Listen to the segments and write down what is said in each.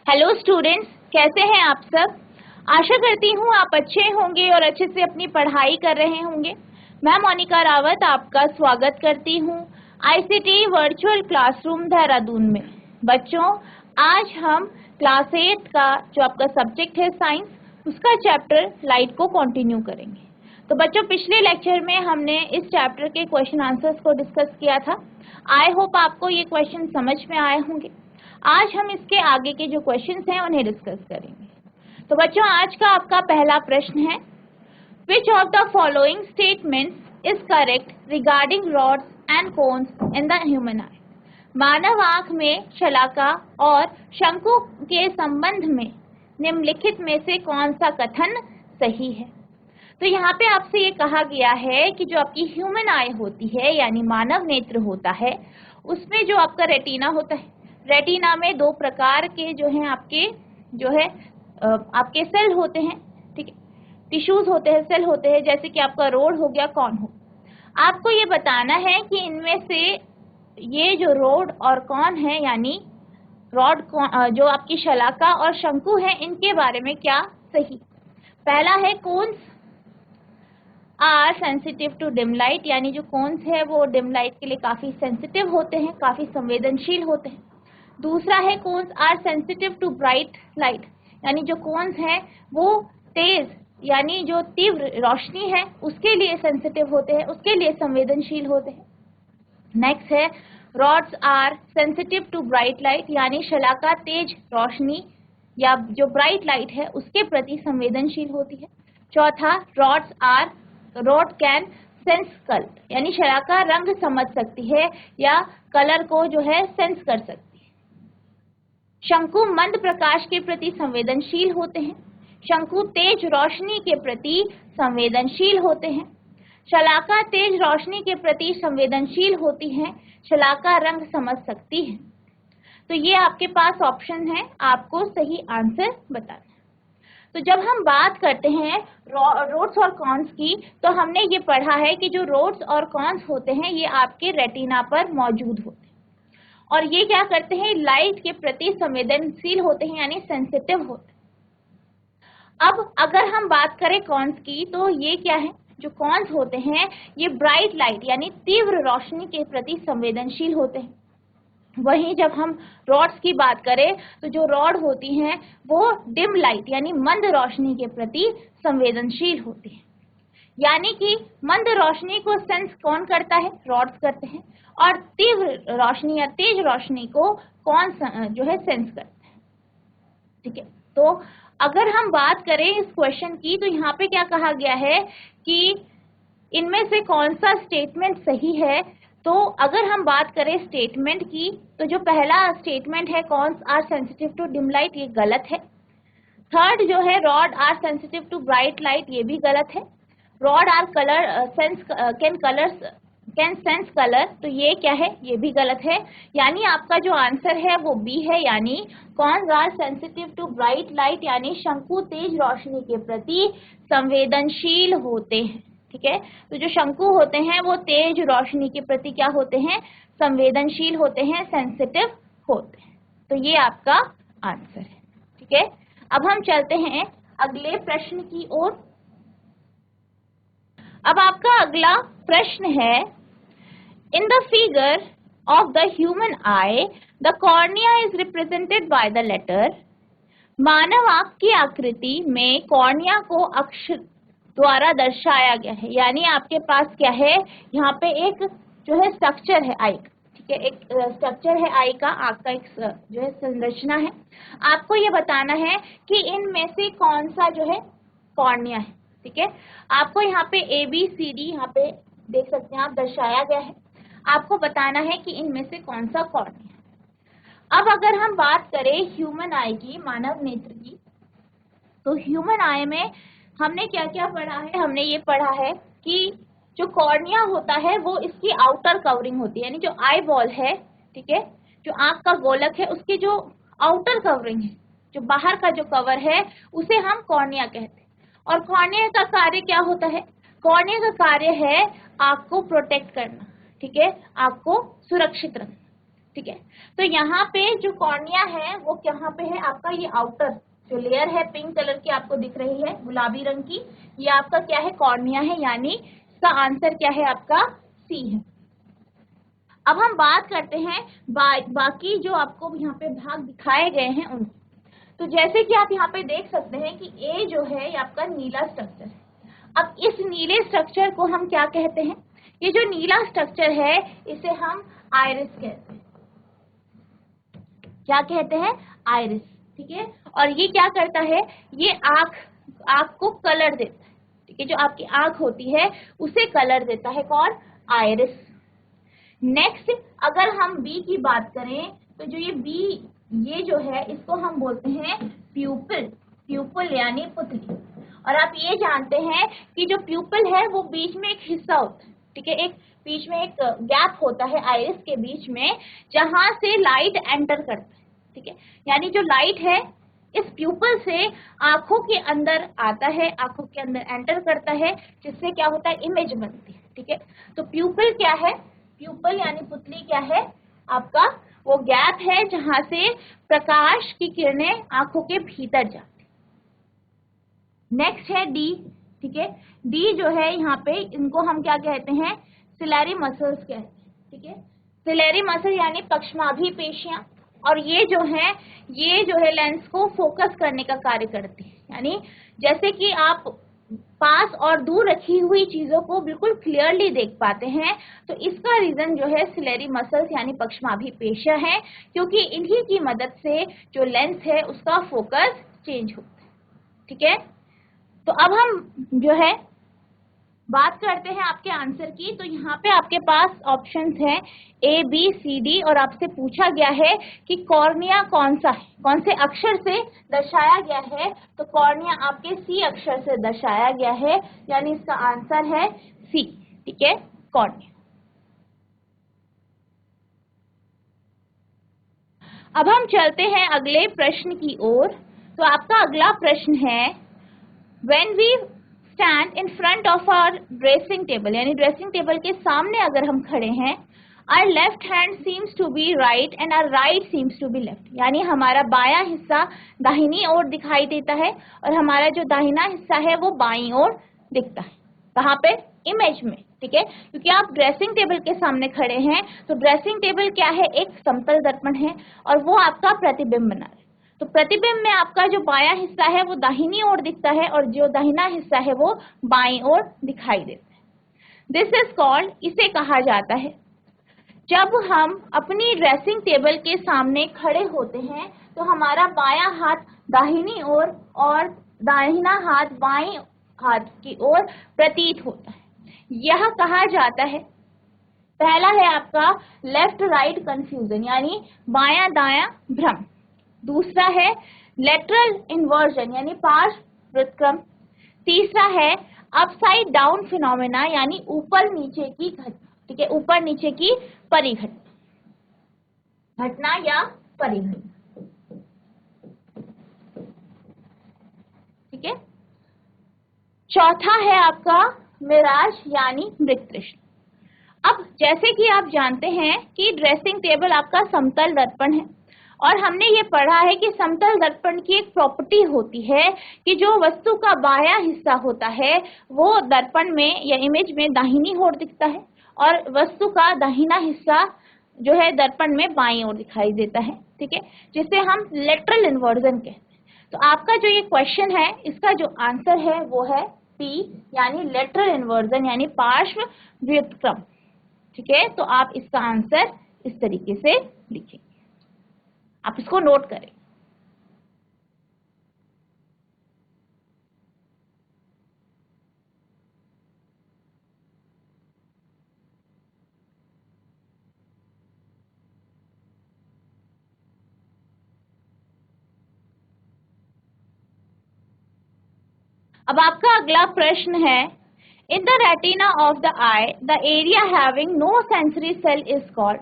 Hello students, कैसे हैं आप सब। आशा करती हूँ आप अच्छे होंगे और अच्छे से अपनी पढ़ाई कर रहे होंगे। मैं मोनिका रावत आपका स्वागत करती हूँ आईसीटी वर्चुअल क्लासरूम देहरादून में। बच्चों, आज हम क्लास 8 का जो आपका सब्जेक्ट है साइंस, उसका चैप्टर लाइट को कंटिन्यू करेंगे। तो बच्चों, पिछले लेक्चर में हमने इस चैप्टर के क्वेश्चन आंसर्स को डिस्कस किया था। आई होप आपको ये क्वेश्चन समझ में आए होंगे। आज हम इसके आगे के जो क्वेश्चंस हैं उन्हें डिस्कस करेंगे। तो बच्चों, आज का आपका पहला प्रश्न है, which of the following statements is correct regarding rods and cones in the human eye. मानव आंख में शलाका और शंकु के संबंध में निम्नलिखित में से कौन सा कथन सही है। तो यहाँ पे आपसे ये कहा गया है कि जो आपकी ह्यूमन आई होती है, यानी मानव नेत्र होता है, उसमें जो आपका रेटिना होता है, रेटिना में दो प्रकार के जो हैं आपके आपके सेल होते हैं, ठीक है, टिश्यूज होते हैं, सेल होते हैं, जैसे कि आपका रोड हो गया, कॉन हो। आपको ये बताना है कि इनमें से ये जो रोड और कॉन है, यानी रॉड जो आपकी शलाका और शंकु है, इनके बारे में क्या सही। पहला है, cones are sensitive to dim light, यानी जो कोन्स है वो डिम लाइट के लिए काफी सेंसिटिव होते हैं, काफी संवेदनशील होते हैं। दूसरा है, cones are sensitive to bright light, यानी जो कोन्स हैं वो तेज यानी जो तीव्र रोशनी है उसके लिए सेंसिटिव होते हैं, उसके लिए संवेदनशील होते हैं। नेक्स्ट है, rods are sensitive to bright light, यानी शलाका तेज रोशनी या जो ब्राइट लाइट है उसके प्रति संवेदनशील होती है। चौथा, रॉड कैन सेंस कलर, यानी शलाका रंग समझ सकती है या कलर को जो है सेंस कर सकती है। शंकु मंद प्रकाश के प्रति संवेदनशील होते हैं, शंकु तेज रोशनी के प्रति संवेदनशील होते हैं। शलाका तेज रोशनी के प्रति संवेदनशील होती है, शलाका रंग समझ सकती है। तो ये आपके पास ऑप्शन है, आपको सही आंसर बताना। तो जब हम बात करते हैं रोड्स और कॉन्स की, तो हमने ये पढ़ा है कि जो रोड्स और कॉन्स होते हैं ये आपके रेटिना पर मौजूद होते हैं और ये क्या करते हैं, लाइट के प्रति संवेदनशील होते हैं, यानी सेंसिटिव होते हैं। अब अगर हम बात करें कॉन्स की, तो ये क्या है, जो कॉन्स होते हैं ये ब्राइट लाइट यानी तीव्र रोशनी के प्रति संवेदनशील होते हैं। वहीं जब हम रॉड्स की बात करें, तो जो रॉड होती हैं वो डिम लाइट यानी मंद रोशनी के प्रति संवेदनशील होती है। यानी कि मंद रोशनी को सेंस कौन करता है, रॉड्स करते हैं, और तीव्र रोशनी या तेज रोशनी को कौन जो है सेंस करते हैं। ठीक है, तो अगर हम बात करें इस क्वेश्चन की, तो यहाँ पे क्या कहा गया है कि इनमें से कौन सा स्टेटमेंट सही है। तो अगर हम बात करें स्टेटमेंट की, तो जो पहला स्टेटमेंट है, cones are sensitive to dim light, ये गलत है। थर्ड जो है, rod are sensitive to bright light, ये भी गलत है। Rod are can sense colour, तो ये क्या है, ये भी गलत है। यानी आपका जो आंसर है वो बी है, यानी cones are sensitive to bright light, यानी शंकु तेज रोशनी के प्रति संवेदनशील होते हैं। ठीक है, तो जो शंकु होते हैं वो तेज रोशनी के प्रति क्या होते हैं, संवेदनशील होते हैं, सेंसिटिव होते हैं। तो ये आपका आंसर है। ठीक है, अब हम चलते हैं अगले प्रश्न की ओर। अब आपका अगला प्रश्न है, in the figure of the human eye the cornea is represented by the letter. मानव आंख की आकृति में कॉर्निया को अक्षर द्वारा दर्शाया गया है, यानी आपके पास क्या है, यहाँ पे एक जो है स्ट्रक्चर है आई का। ठीक है, एक स्ट्रक्चर है आई का, आंख का एक जो है संरचना है। आपको ये बताना है कि इनमें से कौन सा जो है कॉर्निया है। ठीक है, आपको यहाँ पे ABCD यहाँ पे देख सकते हैं आप, दर्शाया गया है। आपको बताना है कि इनमें से कौन सा कॉर्निया है। अब अगर हम बात करें ह्यूमन आई की, मानव नेत्र की, तो ह्यूमन आई में हमने क्या क्या पढ़ा है, हमने ये पढ़ा है कि जो कॉर्निया होता है वो इसकी आउटर कवरिंग होती है, यानी जो आई बॉल है, ठीक है, जो आंख का गोलक है, उसकी जो आउटर कवरिंग है, जो बाहर का जो कवर है, उसे हम कॉर्निया कहते हैं। और कॉर्निया का कार्य क्या होता है, कॉर्निया का कार्य है आंख को प्रोटेक्ट करना। ठीक है, आंख को सुरक्षित रखना। ठीक है। तो यहाँ पे जो कॉर्निया है वो कहाँ पे है आपका, ये आउटर जो लेयर है पिंक कलर की आपको दिख रही है गुलाबी रंग की, ये आपका क्या है, कॉर्निया है, यानी इसका आंसर क्या है आपका सी है। अब हम बात करते हैं बाकी जो आपको यहाँ पे भाग दिखाए गए हैं उनकी। तो जैसे कि आप यहाँ पे देख सकते हैं कि ए जो है ये आपका नीला स्ट्रक्चर है। अब इस नीले स्ट्रक्चर को हम क्या कहते हैं, ये जो नीला स्ट्रक्चर है इसे हम आइरिस कहते हैं। क्या कहते हैं, आइरिस, ठीक है। और ये क्या करता है, ये आँख को कलर देता है, ठीक है। जो आपकी आँख होती है उसे कलर देता है कौन, आइरिस। नेक्स्ट अगर हम बी की बात करें तो जो ये बी ये जो है इसको हम बोलते हैं प्यूपिल, प्यूपिल यानी पुतली। और आप ये जानते हैं कि जो प्यूपिल है वो बीच में एक हिस्सा होता है, ठीक है, एक बीच में एक गैप होता है आइरिस के बीच में जहां से लाइट एंटर करता है, ठीक है। यानी जो लाइट है इस प्यूपिल से आंखों के अंदर आता है, आंखों के अंदर एंटर करता है, जिससे क्या होता है, इमेज बनती है, ठीक है। तो प्यूपिल क्या है, प्यूपिल यानी पुतली क्या है आपका, वो गैप है जहां से प्रकाश की किरणें आंखों के भीतर जाती। नेक्स्ट है डी, ठीक है। डी जो है यहाँ पे इनको हम क्या कहते हैं, सिलेरी मसल्स कहते हैं, ठीक है। सिलेरी मसल यानी पक्षमाभी पेशियां, और ये जो है लेंस को फोकस करने का कार्य करती है। यानी जैसे कि आप पास और दूर रखी हुई चीजों को बिल्कुल क्लियरली देख पाते हैं, तो इसका रीजन जो है सिलेरी मसल्स यानी पक्षमाभी पेशियां है, क्योंकि इन्हीं की मदद से जो लेंस है उसका फोकस चेंज होता है, ठीक है। तो अब हम जो है बात करते हैं आपके आंसर की। तो यहाँ पे आपके पास ऑप्शंस हैं ए बी सी डी, और आपसे पूछा गया है कि कॉर्निया कौन सा है, कौन से अक्षर से दर्शाया गया है। तो कॉर्निया आपके सी अक्षर से दर्शाया गया है, यानी इसका आंसर है सी, ठीक है, कॉर्निया। अब हम चलते हैं अगले प्रश्न की ओर। तो आपका अगला प्रश्न है, when we stand in front of our dressing table, यानी ड्रेसिंग टेबल के सामने अगर हम खड़े हैं, our left hand seems to be right and our right seems to be left, यानी हमारा बायां हिस्सा दाहिनी ओर दिखाई देता है और हमारा जो दाहिना हिस्सा है वो बाईं ओर दिखता है। कहाँ पे, इमेज में, ठीक है। क्योंकि आप ड्रेसिंग टेबल के सामने खड़े हैं, तो ड्रेसिंग टेबल क्या है, एक समतल दर्पण है और वो आपका प्रतिबिंब बना रहा है। तो प्रतिबिंब में आपका जो बायां हिस्सा है वो दाहिनी ओर दिखता है और जो दाहिना हिस्सा है वो बाईं ओर दिखाई देता है। दिस इज कॉल्ड, इसे कहा जाता है, जब हम अपनी ड्रेसिंग टेबल के सामने खड़े होते हैं तो हमारा बायां हाथ दाहिनी ओर और दाहिना हाथ बाईं हाथ की ओर प्रतीत होता है। यह कहा जाता है, पहला है आपका लेफ्ट राइट कंफ्यूजन, यानी बायां दायां भ्रम। दूसरा है लेटरल इन्वर्जन, यानी पार्श्व व्युत्क्रम। तीसरा है अपसाइड डाउन फिनोमेना, यानी ऊपर नीचे की घटना, ठीक है, ऊपर नीचे की परिघटना, घटना या परिघटना, ठीक है। चौथा है आपका मिराज यानी मृगतृष्णा। अब जैसे कि आप जानते हैं कि ड्रेसिंग टेबल आपका समतल दर्पण है, और हमने ये पढ़ा है कि समतल दर्पण की एक प्रॉपर्टी होती है कि जो वस्तु का बायां हिस्सा होता है वो दर्पण में या इमेज में दाहिनी ओर दिखता है और वस्तु का दाहिना हिस्सा जो है दर्पण में बाईं ओर दिखाई देता है, ठीक है, जिसे हम लेटरल इन्वर्जन कहते हैं। तो आपका जो ये क्वेश्चन है इसका जो आंसर है वो है पी, यानी लेटरल इन्वर्जन यानी पार्श्व व्युत्क्रम, ठीक है। तो आप इसका आंसर इस तरीके से लिखेंगे, आप इसको नोट करें। अब आपका अगला प्रश्न है, in the retina of the eye the area having no sensory cell is called,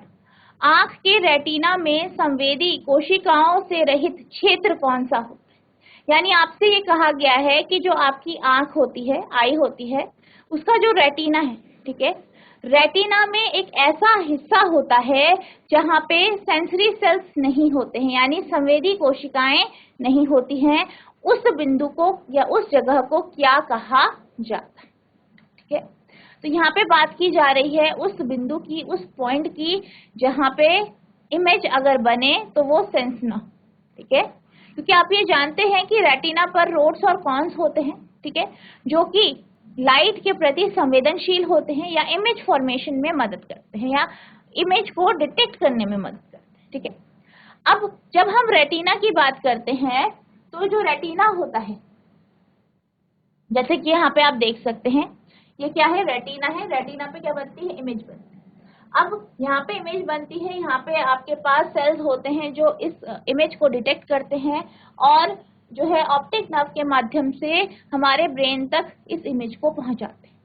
आंख के रेटिना में संवेदी कोशिकाओं से रहित क्षेत्र कौन सा होता है। यानी आपसे ये कहा गया है कि जो आपकी आंख होती है, आई होती है, उसका जो रेटिना है, ठीक है, रेटिना में एक ऐसा हिस्सा होता है जहाँ पे सेंसरी सेल्स नहीं होते हैं, यानी संवेदी कोशिकाएं नहीं होती हैं। उस बिंदु को या उस जगह को क्या कहा जाता है? ठीक है, तो यहाँ पे बात की जा रही है उस बिंदु की, उस पॉइंट की जहाँ पे इमेज अगर बने तो वो सेंस ना हो। ठीक है, क्योंकि आप ये जानते हैं कि रेटिना पर रोड्स और कॉन्स होते हैं, ठीक है, जो कि लाइट के प्रति संवेदनशील होते हैं या इमेज फॉर्मेशन में मदद करते हैं या इमेज को डिटेक्ट करने में मदद करते हैं। ठीक है, अब जब हम रेटिना की बात करते हैं तो जो रेटिना होता है, जैसे कि यहाँ पे आप देख सकते हैं, ये क्या है? रेटिना है। रेटिना पे क्या बनती है? इमेज बनती है। अब यहाँ पे इमेज बनती है, यहाँ पे आपके पास सेल्स होते हैं जो इस इमेज को डिटेक्ट करते हैं और जो है ऑप्टिक नर्व के माध्यम से हमारे ब्रेन तक इस इमेज को पहुंचाते हैं।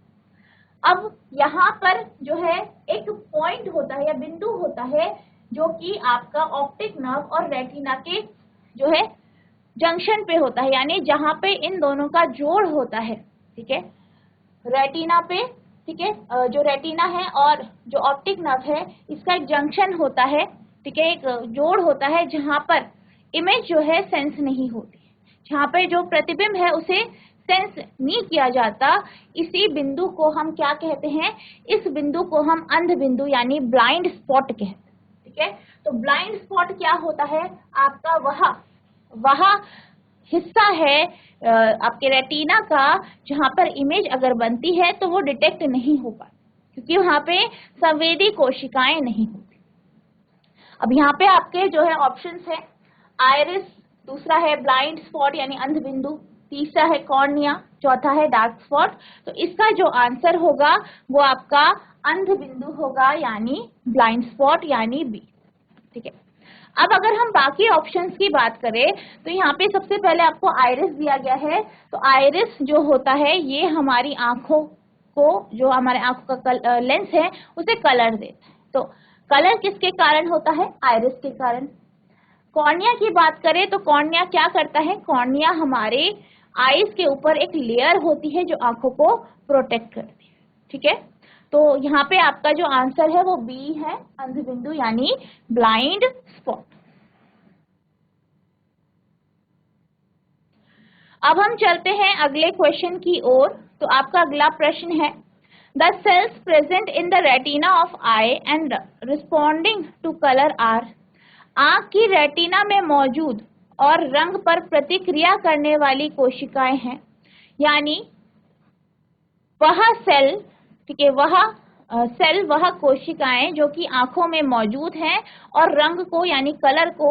अब यहाँ पर जो है एक पॉइंट होता है या बिंदु होता है जो कि आपका ऑप्टिक नर्व और रेटिना के जो है जंक्शन पे होता है, यानी जहाँ पे इन दोनों का जोड़ होता है। ठीक है, रेटिना पे, ठीक है, जो रेटिना है और जो ऑप्टिक नर्व है इसका एक जंक्शन होता है। ठीक है, एक जोड़ होता है जहाँ पर इमेज जो है सेंस नहीं होती, जहाँ पे जो प्रतिबिंब है उसे सेंस नहीं किया जाता। इसी बिंदु को हम क्या कहते हैं? इस बिंदु को हम अंध बिंदु यानी ब्लाइंड स्पॉट कहते हैं। ठीक है, तो ब्लाइंड स्पॉट क्या होता है? आपका वह हिस्सा है आपके रेटिना का जहां पर इमेज अगर बनती है तो वो डिटेक्ट नहीं हो पाती, क्योंकि वहां पे संवेदी कोशिकाएं नहीं होती। अब यहाँ पे आपके जो है ऑप्शंस है आइरिस, दूसरा है ब्लाइंड स्पॉट यानी अंध बिंदु, तीसरा है कॉर्निया, चौथा है डार्क स्पॉट। तो इसका जो आंसर होगा वो आपका अंध बिंदु होगा यानी ब्लाइंड स्पॉट यानी बी। ठीक है, अब अगर हम बाकी ऑप्शंस की बात करें तो यहाँ पे सबसे पहले आपको आइरिस दिया गया है। तो आइरिस जो होता है ये हमारी आंखों को, जो हमारे आंखों का लेंस है उसे कलर देता है। तो कलर किसके कारण होता है? आइरिस के कारण। कॉर्निया की बात करें तो कॉर्निया क्या करता है? कॉर्निया हमारे आईज के ऊपर एक लेयर होती है जो आंखों को प्रोटेक्ट करती है। ठीक है, तो यहाँ पे आपका जो आंसर है वो बी है, अंध बिंदु यानी ब्लाइंड स्पॉट। अब हम चलते हैं अगले क्वेश्चन की ओर। तो आपका अगला प्रश्न है, the cells present in the retina of eye and responding to colour are. आंख की रेटिना में मौजूद और रंग पर प्रतिक्रिया करने वाली कोशिकाएं हैं, यानी वह सेल, ठीक है, वह कोशिकाएं जो कि आंखों में मौजूद हैं और रंग को यानी कलर को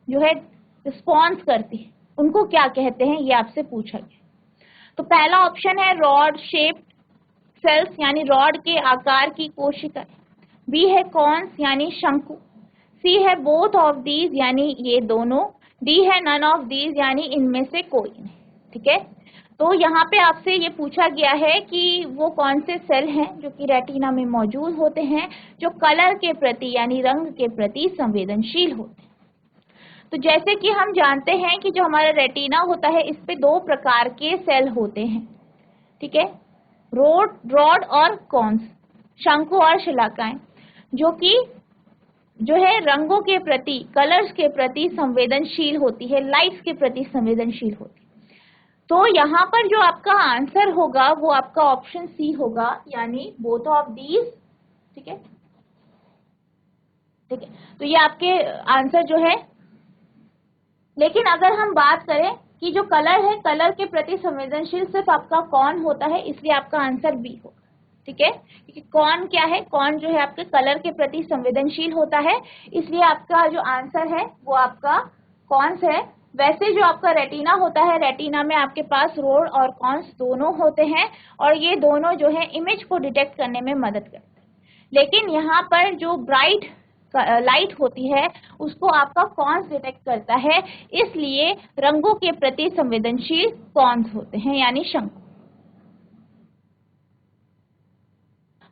जो है रिस्पॉन्स करती है, उनको क्या कहते हैं? ये आपसे पूछा गया। तो पहला ऑप्शन है रॉड शेप्ड सेल्स यानी रॉड के आकार की कोशिकाएं, बी है कॉन्स यानी शंकु, सी है बोथ ऑफ दीज यानी ये दोनों, डी है नन ऑफ दीज यानी इनमें से कोई नहीं। ठीक है, तो यहाँ पे आपसे ये पूछा गया है कि वो कौन से सेल हैं जो कि रेटिना में मौजूद होते हैं जो कलर के प्रति यानी रंग के प्रति संवेदनशील होते हैं। तो जैसे कि हम जानते हैं कि जो हमारा रेटिना होता है इस पे दो प्रकार के सेल होते हैं। ठीक है, रॉड और कॉन्स, शंकु और शलाकाएं, जो कि जो है रंगों के प्रति, कलर्स के प्रति संवेदनशील होती है, लाइट्स के प्रति संवेदनशील होती है। तो यहाँ पर जो आपका आंसर होगा वो आपका ऑप्शन सी होगा यानी बोथ ऑफ दीज। ठीक है, ठीक है, तो ये आपके आंसर जो है। लेकिन अगर हम बात करें कि जो कलर है, कलर के प्रति संवेदनशील सिर्फ आपका कौन होता है, इसलिए आपका आंसर बी होगा। ठीक है, क्योंकि कौन क्या है? कौन जो है आपके कलर के प्रति संवेदनशील होता है, इसलिए आपका जो आंसर है वो आपका कॉन्स है। वैसे जो आपका रेटिना होता है, रेटिना में आपके पास रोड और कॉन्स दोनों होते हैं और ये दोनों जो है इमेज को डिटेक्ट करने में मदद करते हैं। लेकिन यहाँ पर जो ब्राइट लाइट होती है उसको आपका कॉन्स डिटेक्ट करता है, इसलिए रंगों के प्रति संवेदनशील कॉन्स होते हैं यानी शंकु।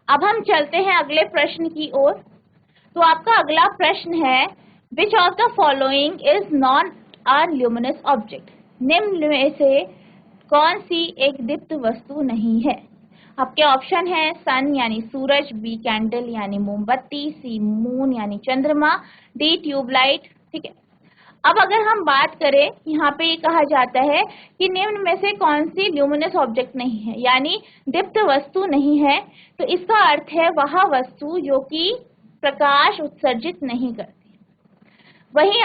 अब हम चलते हैं अगले प्रश्न की ओर। तो आपका अगला प्रश्न है, which of the following is not a luminous object. निम्न में से कौन सी एक दीप्त वस्तु नहीं है? आपके ऑप्शन है सन यानी सूरज, बी कैंडल यानी मोमबत्ती, सी मून यानी चंद्रमा, डी ट्यूबलाइट। ठीक है, अब अगर हम बात करें, यहाँ पे ये कहा जाता है कि निम्न में से कौन सी ल्यूमिनस ऑब्जेक्ट नहीं है, यानी दीप्त वस्तु नहीं है, तो इसका अर्थ है वह वस्तु जो कि प्रकाश उत्सर्जित नहीं करती। वहीं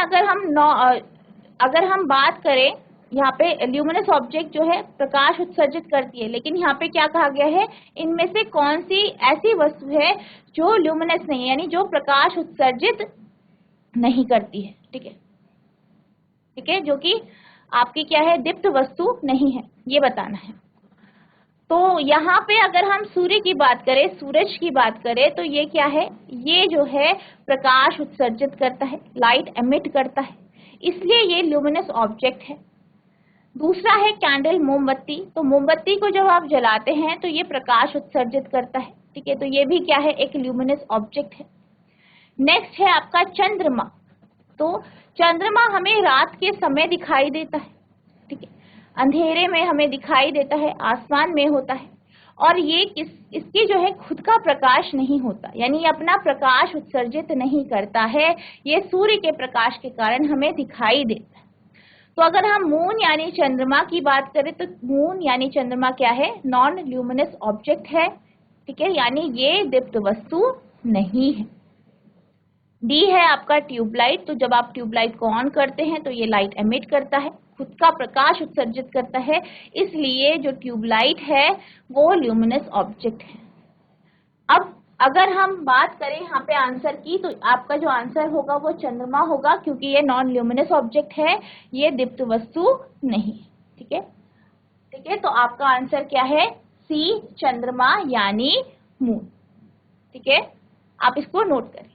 अगर हम बात करें, यहाँ पे ल्यूमिनस ऑब्जेक्ट जो है प्रकाश उत्सर्जित करती है, लेकिन यहाँ पे क्या कहा गया है, इनमें से कौन सी ऐसी वस्तु है जो ल्यूमिनस नहीं है, यानी जो प्रकाश उत्सर्जित नहीं करती है। ठीक है, ठीक है, जो कि आपकी क्या है, दीप्त वस्तु नहीं है, ये बताना है। तो यहाँ पे अगर हम सूर्य की बात करें, सूरज की बात करें, तो ये क्या है, ये जो है प्रकाश उत्सर्जित करता है, लाइट एमिट करता है, इसलिए ये ल्यूमिनस ऑब्जेक्ट है। दूसरा है कैंडल, मोमबत्ती। तो मोमबत्ती को जब आप जलाते हैं तो ये प्रकाश उत्सर्जित करता है। ठीक है, तो ये भी क्या है, एक ल्यूमिनस ऑब्जेक्ट है। नेक्स्ट है आपका चंद्रमा। तो चंद्रमा हमें रात के समय दिखाई देता है। ठीक है, अंधेरे में हमें दिखाई देता है, आसमान में होता है, और ये इसकी जो है खुद का प्रकाश नहीं होता, यानी अपना प्रकाश उत्सर्जित नहीं करता है, ये सूर्य के प्रकाश के कारण हमें दिखाई देता है। तो अगर हम मून यानी चंद्रमा की बात करें, तो मून यानी चंद्रमा क्या है, नॉन ल्यूमिनस ऑब्जेक्ट है। ठीक है, यानी ये दीप्त वस्तु नहीं है। डी है आपका ट्यूबलाइट। तो जब आप ट्यूबलाइट को ऑन करते हैं तो ये लाइट एमिट करता है, खुद का प्रकाश उत्सर्जित करता है, इसलिए जो ट्यूबलाइट है वो ल्यूमिनस ऑब्जेक्ट है। अब अगर हम बात करें यहाँ पे आंसर की, तो आपका जो आंसर होगा वो चंद्रमा होगा, क्योंकि ये नॉन ल्यूमिनस ऑब्जेक्ट है, ये दीप्त वस्तु नहीं है। ठीक है, ठीक है, तो आपका आंसर क्या है, सी चंद्रमा यानी मून। ठीक है, आप इसको नोट करें।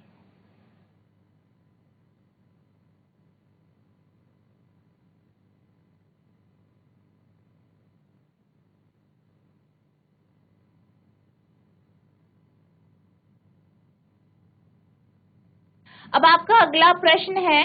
अब आपका अगला प्रश्न है,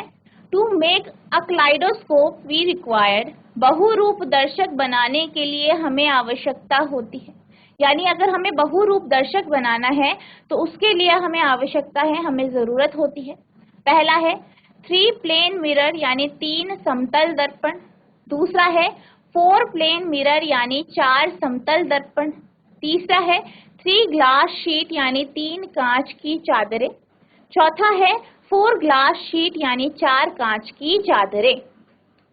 to make a kaleidoscope we required. बहुरूप दर्शक बनाने के लिए हमें आवश्यकता होती है, यानी अगर हमें बहुरूप दर्शक बनाना है तो उसके लिए हमें आवश्यकता है, हमें जरूरत होती है। पहला है 3 प्लेन मिरर यानी 3 समतल दर्पण। दूसरा है 4 प्लेन मिरर यानी 4 समतल दर्पण। तीसरा है 3 ग्लास शीट यानी 3 कांच की चादरें। चौथा है 4 ग्लास शीट यानी 4 कांच की चादरें।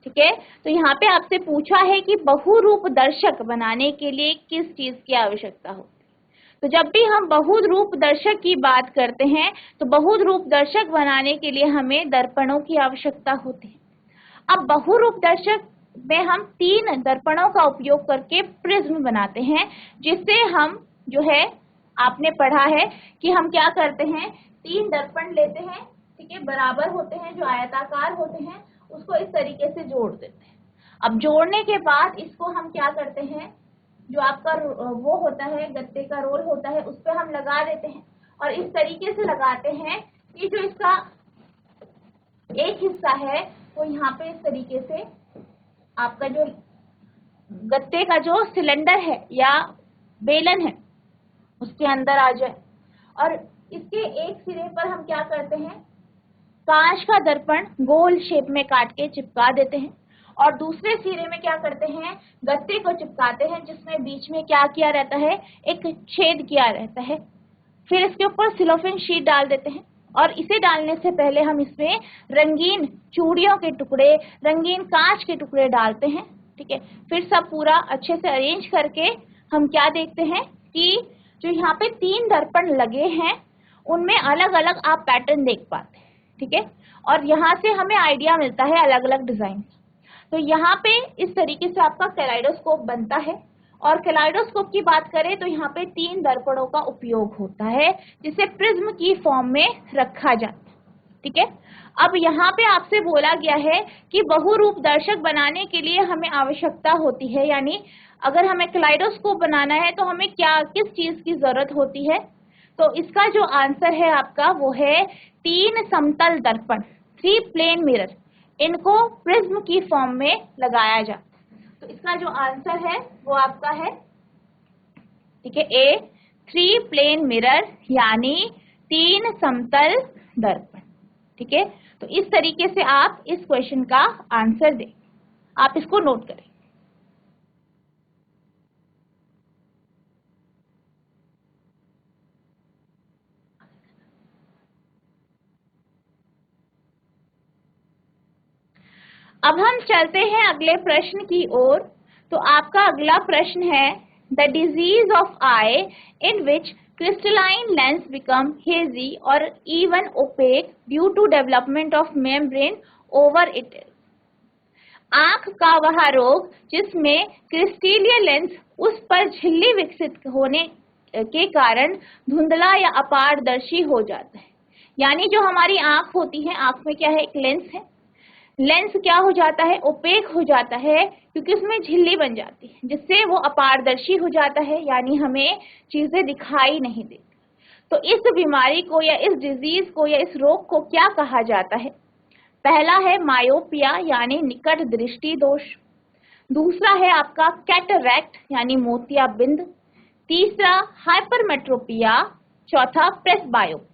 ठीक है, तो यहाँ पे आपसे पूछा है कि बहुरूप दर्शक बनाने के लिए किस चीज की आवश्यकता होती है। तो जब भी हम बहुरूप दर्शक की बात करते हैं तो बहुरूप दर्शक बनाने के लिए हमें दर्पणों की आवश्यकता होती है। अब बहुरूप दर्शक में हम 3 दर्पणों का उपयोग करके प्रिज्म बनाते हैं, जिससे हम जो है, आपने पढ़ा है कि हम क्या करते हैं, 3 दर्पण लेते हैं, ठीक है, बराबर होते हैं, जो आयताकार होते हैं, उसको इस तरीके से जोड़ देते हैं। अब जोड़ने के बाद इसको हम क्या करते हैं, जो आपका वो होता है, गत्ते का रोल होता है, उस पर हम लगा देते हैं, और इस तरीके से लगाते हैं कि जो इसका एक हिस्सा है वो यहाँ पे इस तरीके से आपका जो गत्ते का जो सिलेंडर है या बेलन है उसके अंदर आ जाए, और इसके एक सिरे पर हम क्या करते हैं, कांच का दर्पण गोल शेप में काट के चिपका देते हैं, और दूसरे सिरे में क्या करते हैं, गत्ते को चिपकाते हैं, जिसमें बीच में क्या किया रहता है, एक छेद किया रहता है। फिर इसके ऊपर सिलोफेन शीट डाल देते हैं, और इसे डालने से पहले हम इसमें रंगीन चूड़ियों के टुकड़े, रंगीन कांच के टुकड़े डालते हैं। ठीक है, फिर सब पूरा अच्छे से अरेंज करके हम क्या देखते हैं कि जो यहाँ पे 3 दर्पण लगे हैं उनमें अलग अलग आप पैटर्न देख पाते हैं। ठीक है, और यहाँ से हमें आइडिया मिलता है अलग अलग डिजाइन। तो यहाँ पे इस तरीके से आपका कैलाइडोस्कोप बनता है, और कैलाइडोस्कोप की बात करें तो यहाँ पे 3 दर्पणों का उपयोग होता है, जिसे प्रिज्म की फॉर्म में रखा जाता है। ठीक है, अब यहाँ पे आपसे बोला गया है कि बहुरूप दर्शक बनाने के लिए हमें आवश्यकता होती है, यानी अगर हमें कैलाइडोस्कोप बनाना है तो हमें किस चीज की जरूरत होती है। तो इसका जो आंसर है आपका वो है 3 समतल दर्पण, 3 प्लेन मिरर, इनको प्रिज्म की फॉर्म में लगाया जाता है। तो इसका जो आंसर है वो आपका है ठीक है। ए 3 प्लेन मिरर यानी 3 समतल दर्पण। ठीक है, तो इस तरीके से आप इस क्वेश्चन का आंसर दें, आप इसको नोट करें। अब हम चलते हैं अगले प्रश्न की ओर। तो आपका अगला प्रश्न है the disease of eye in which crystalline lens become hazy और even opaque due to development of membrane over it. आंख का वह रोग जिसमें क्रिस्टलीय लेंस उस पर झिल्ली विकसित होने के कारण धुंधला या अपारदर्शी हो जाता है। यानी जो हमारी आंख होती है, आंख में क्या है, एक लेंस है। लेंस क्या हो जाता है, ओपेक हो जाता है, क्योंकि उसमें झिल्ली बन जाती है जिससे वो अपारदर्शी हो जाता है, यानी हमें चीजें दिखाई नहीं देती। तो इस बीमारी को या इस डिजीज को या इस रोग को क्या कहा जाता है? पहला है मायोपिया यानी निकट दृष्टि दोष, दूसरा है आपका कैटरैक्ट यानी मोतियाबिंद, तीसरा हाइपरमेट्रोपिया, चौथा प्रेसबायोपिया।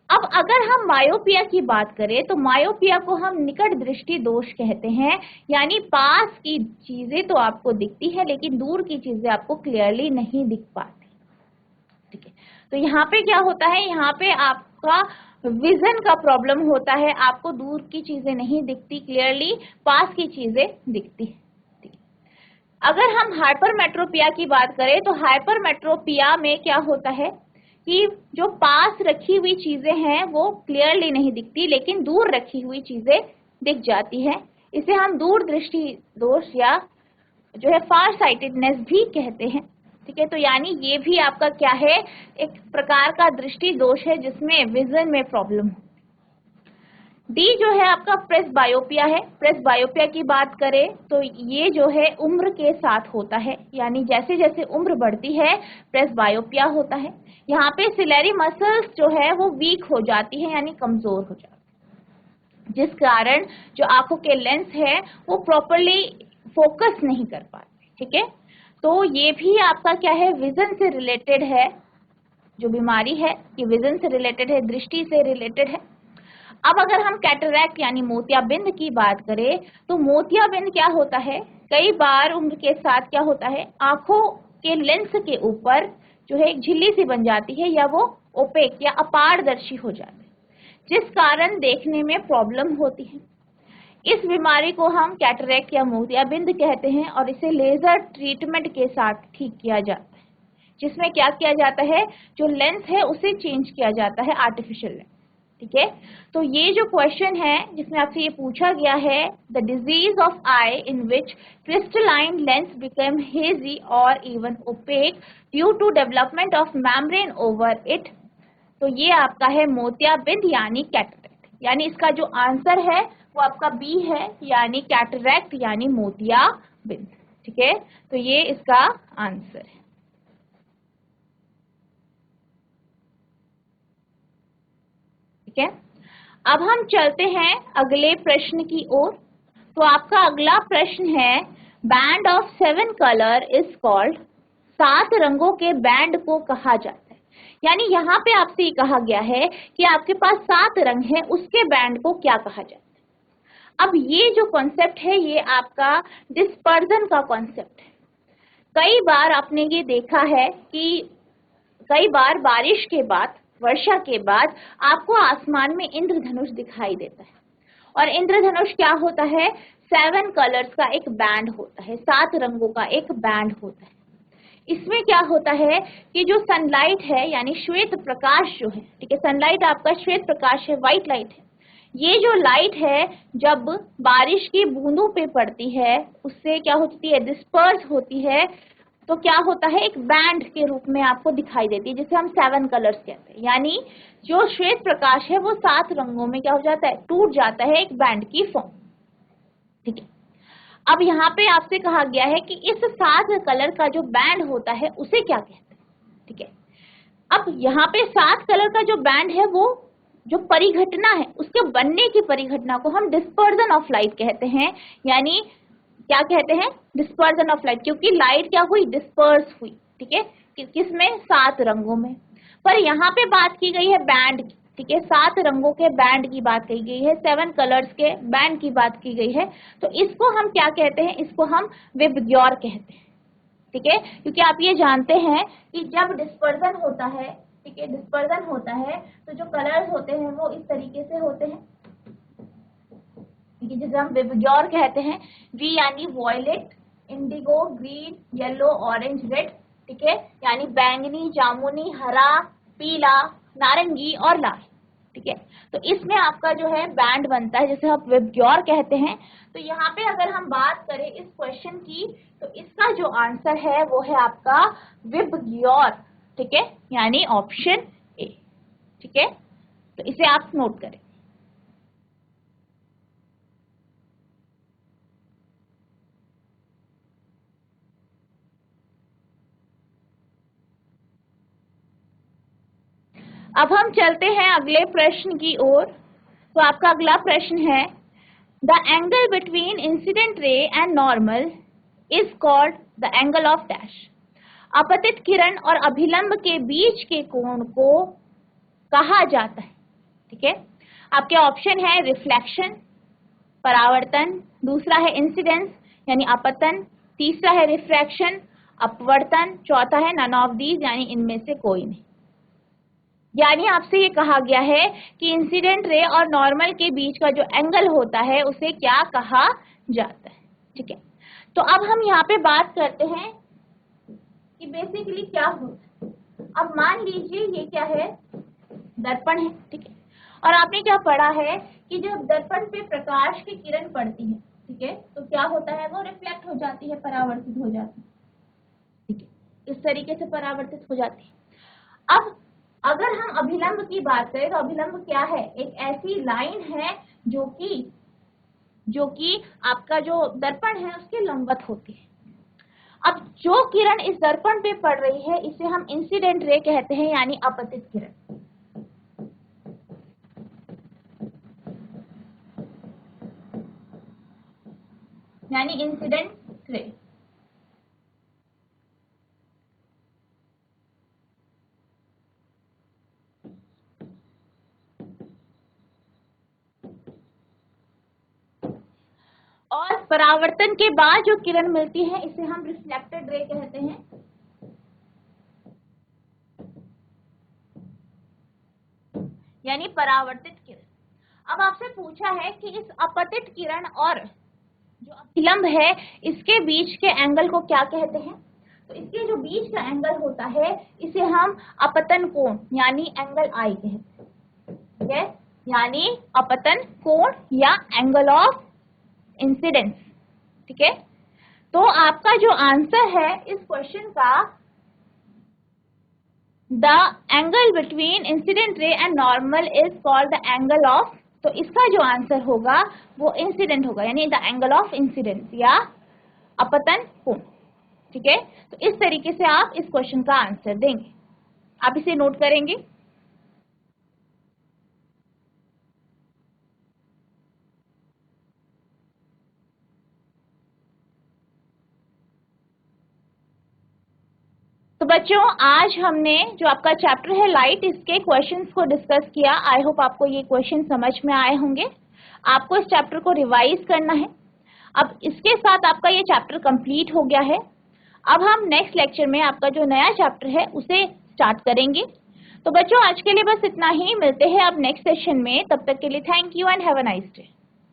अब अगर हम मायोपिया की बात करें तो मायोपिया को हम निकट दृष्टि दोष कहते हैं, यानी पास की चीजें तो आपको दिखती है लेकिन दूर की चीजें आपको क्लियरली नहीं दिख पाती। ठीक है, तो यहाँ पे क्या होता है, यहाँ पे आपका विजन का प्रॉब्लम होता है, आपको दूर की चीजें नहीं दिखती क्लियरली, पास की चीजें दिखती है। अगर हम हाइपरमेट्रोपिया की बात करें तो हाइपरमेट्रोपिया में क्या होता है कि जो पास रखी हुई चीजें हैं वो क्लियरली नहीं दिखती लेकिन दूर रखी हुई चीजें दिख जाती है। इसे हम दूर दृष्टि दोष या जो है फार साइटेडनेस भी कहते हैं। ठीक है, तो यानी ये भी आपका क्या है, एक प्रकार का दृष्टि दोष है जिसमें विजन में प्रॉब्लम हो। डी जो है आपका प्रेसबायोपिया है। प्रेसबायोपिया की बात करें तो ये जो है उम्र के साथ होता है, यानी जैसे जैसे उम्र बढ़ती है प्रेसबायोपिया होता है। यहाँ पे सिलेरी मसल्स जो है वो वीक हो जाती है यानी कमजोर हो जाती है, जिस कारण जो आंखों के लेंस है वो प्रॉपरली फोकस नहीं कर पाते। ठीक है, तो ये भी आपका क्या है, विजन से रिलेटेड है। जो बीमारी है ये विजन से रिलेटेड है, दृष्टि से रिलेटेड है। अब अगर हम कैटरैक्ट यानी मोतियाबिंद की बात करें तो मोतियाबिंद क्या होता है, कई बार उम्र के साथ क्या होता है, आंखों के लेंस के ऊपर जो है एक झिल्ली सी बन जाती है या वो ओपेक या अपारदर्शी हो जाती है, जिस कारण देखने में प्रॉब्लम होती है। इस बीमारी को हम कैटरैक्ट या मोतियाबिंद कहते हैं और इसे लेजर ट्रीटमेंट के साथ ठीक किया जाता है, जिसमें क्या किया जाता है, जो लेंस है उसे चेंज किया जाता है, आर्टिफिशियल लेंस। ठीक है, तो ये जो क्वेश्चन है जिसमें आपसे ये पूछा गया है the disease of eye in which crystalline lens become hazy और even opaque due to development of membrane over it, तो ये आपका है मोतियाबिंद यानी कैटरैक्ट। यानी इसका जो आंसर है वो आपका बी है, यानी कैटरैक्ट यानी मोतियाबिंद। ठीक है, तो ये इसका आंसर है। ठीक है, अब हम चलते हैं अगले प्रश्न की ओर। तो आपका अगला प्रश्न है band of 7 colour is called, 7 रंगों के बैंड को कहा जाता है। यानी यहाँ पे आपसे ये कहा गया है कि आपके पास 7 रंग है, उसके बैंड को क्या कहा जाता है। अब ये जो कॉन्सेप्ट है ये आपका डिस्पर्जन का कॉन्सेप्ट है। कई बार आपने ये देखा है कि कई बार बारिश के बाद, वर्षा के बाद आपको आसमान में इंद्रधनुष दिखाई देता है, और इंद्रधनुष क्या होता है, 7 कलर्स का एक बैंड होता है, 7 रंगों का एक बैंड होता है। इसमें क्या होता है कि जो सनलाइट है यानी श्वेत प्रकाश जो है, ठीक है, सनलाइट आपका श्वेत प्रकाश है, व्हाइट लाइट है। ये जो लाइट है जब बारिश की बूंदों पे पड़ती है उससे क्या होती है, डिस्पर्स होती है, तो क्या होता है, एक बैंड के रूप में आपको दिखाई देती है, जिसे हम 7 कलर्स कहते हैं। यानी जो श्वेत प्रकाश है वो 7 रंगों में क्या हो जाता है, टूट जाता है एक बैंड की फॉर्म। ठीक है, अब यहाँ पे आपसे कहा गया है कि इस 7 कलर का जो बैंड होता है उसे क्या कहते हैं। ठीक है, अब यहाँ पे 7 कलर का जो बैंड है वो जो परिघटना है, उसके बनने की परिघटना को हम डिस्पर्जन ऑफ लाइट कहते हैं। यानी क्या कहते हैं, डिस्पर्जन ऑफ लाइट, क्योंकि लाइट क्या हुई, डिस्पर्स हुई। ठीक है, किसमें, 7 रंगों में। पर यहाँ पे बात की गई है बैंड की, ठीक है, 7 रंगों के बैंड की बात की गई है, 7 कलर्स के बैंड की बात की गई है। तो इसको हम क्या कहते हैं, इसको हम विबग्योर कहते हैं, ठीक है। क्योंकि आप ये जानते हैं कि जब डिस्पर्जन होता है, ठीक है, डिस्पर्जन होता है तो जो कलर्स होते हैं वो इस तरीके से होते हैं, ठीक है, जिसे हम विबग्योर कहते हैं। वी यानी violet, indigo, green, yellow, orange, red, ठीक है, यानी बैंगनी, जामुनी, हरा, पीला, नारंगी और लाल, ठीक है। तो इसमें आपका जो है बैंड बनता है जिसे हम विबग्योर कहते हैं। तो यहाँ पे अगर हम बात करें इस क्वेश्चन की, तो इसका जो आंसर है वो है आपका विबग्योर, ठीक है, यानी ऑप्शन ए, ठीक है। तो इसे आप नोट करें। अब हम चलते हैं अगले प्रश्न की ओर। तो आपका अगला प्रश्न है, the angle between incident ray and normal is called the angle of dash. अपतित किरण और अभिलंब के बीच के कोण को कहा जाता है, ठीक है। आपके ऑप्शन है रिफ्लेक्शन, परावर्तन, दूसरा है इंसिडेंस यानी अपतन, तीसरा है रिफ्रैक्शन, अपवर्तन, चौथा है नन ऑफ दीज यानी इनमें से कोई नहीं। यानी आपसे ये कहा गया है कि इंसिडेंट रे और नॉर्मल के बीच का जो एंगल होता है उसे क्या कहा जाता है, ठीक है। तो अब हम यहाँ पे बात करते हैं कि बेसिकली क्या होता है। अब मान लीजिए ये क्या है, दर्पण है, ठीक है, और आपने क्या पढ़ा है कि जब दर्पण पे प्रकाश की किरण पड़ती है, ठीक है, तो क्या होता है, वो रिफ्लेक्ट हो जाती है, परावर्तित हो जाती है, ठीक है, इस तरीके से परावर्तित हो जाती है। अब अगर हम अभिलंब की बात करें तो अभिलंब क्या है, एक ऐसी लाइन है जो कि आपका जो दर्पण है उसके लंबवत होती है। अब जो किरण इस दर्पण पे पड़ रही है इसे हम इंसिडेंट रे कहते हैं, यानी अपतित किरण, यानी इंसिडेंट रे। और परावर्तन के बाद जो किरण मिलती है इसे हम रिफ्लेक्टेड रे कहते हैं, यानी परावर्तित किरण। अब आपसे पूछा है कि इस अपतित किरण और जो अभिलंब है इसके बीच के एंगल को क्या कहते हैं। तो इसके जो बीच का एंगल होता है इसे हम अपतन कोण यानी एंगल आई कहते हैं, ठीक है, यानी अपतन कोण या एंगल ऑफ इंसिडेंस, ठीक है। तो आपका जो आंसर है इस क्वेश्चन का, the angle between incident ray and normal is called the angle of, तो इसका जो आंसर होगा वो इंसिडेंट होगा, यानी द एंगल ऑफ इंसिडेंस या अपतन कोण, ठीक है। तो इस तरीके से आप इस क्वेश्चन का आंसर देंगे, आप इसे नोट करेंगे। तो बच्चों आज हमने जो आपका चैप्टर है लाइट, इसके क्वेश्चंस को डिस्कस किया। आई होप आपको ये क्वेश्चन समझ में आए होंगे। आपको इस चैप्टर को रिवाइज करना है। अब इसके साथ आपका ये चैप्टर कंप्लीट हो गया है। अब हम नेक्स्ट लेक्चर में आपका जो नया चैप्टर है उसे स्टार्ट करेंगे। तो बच्चों आज के लिए बस इतना ही, मिलते हैं अब नेक्स्ट सेशन में। तब तक के लिए thank you and have a nice day.